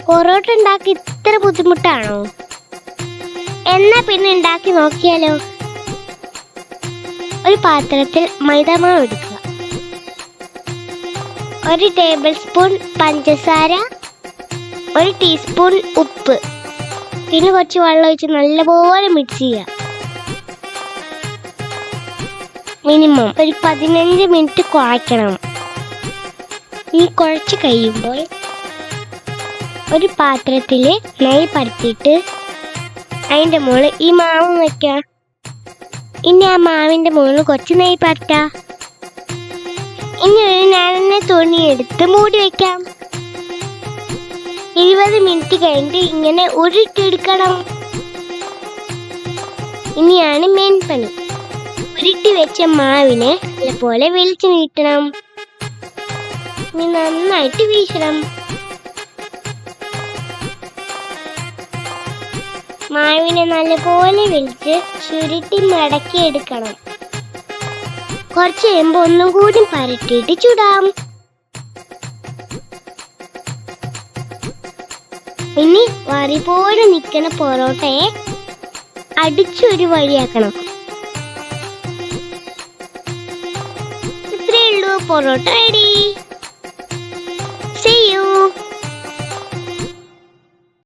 പൊറോട്ട ഉണ്ടാക്കി ഇത്ര ബുദ്ധിമുട്ടാണോ? എന്നാ പിന്നെ ഉണ്ടാക്കി നോക്കിയാലോ. ഒരു പാത്രത്തിൽ മൈദാമാവ് എടുക്കുക. 1 ടേബിൾ സ്പൂൺ പഞ്ചസാര, 1 ടീസ്പൂൺ ഉപ്പ്, പിന്നെ കുറച്ച് വെള്ളം ഒഴിച്ച് നല്ലപോലെ മിക്സ് ചെയ്യുക. മിനിമം ഒരു 15 മിനിറ്റ് കുഴയ്ക്കണം. ഈ കുഴച്ച് കഴിയുമ്പോൾ ഒരു പാത്രത്തിൽ നെയ്യ് പരത്തിയിട്ട് അതിൻ്റെ മുകളിൽ ഈ മാവ് വയ്ക്കുക. ഇനി ആ മാവിൻ്റെ മുകളിൽ കുറച്ച് നെയ്യ് പരത്താം. ഇനി ഒരു നനഞ്ഞ തുണി എടുത്ത് മൂടി വയ്ക്കാം. 20 മിനിറ്റ് കഴിഞ്ഞിട്ട് ഇങ്ങനെ ഉരുട്ടിയെടുക്കണം. ഇനിയാണ് മെയിൻ പണി. ഉരുട്ടി വെച്ച മാവിനെ നല്ലപോലെ വലിച്ചു നീട്ടണം. ഇനി നന്നായിട്ട് വീശണം. മാവിനെ നല്ലപോലെ വലിച്ച് ചുരുട്ടി മടക്കി എടുക്കണം. കുറച്ച് കഴിയുമ്പോൾ ഒന്നും കൂടി പരട്ടിയിട്ട് ചുടാം. ഇനി വറി പോലെ നിൽക്കുന്ന പൊറോട്ടയെ അടിച്ചൊരു വഴിയാക്കണം. ഇത്രയേ ഉള്ളൂ, പൊറോട്ട റെഡി.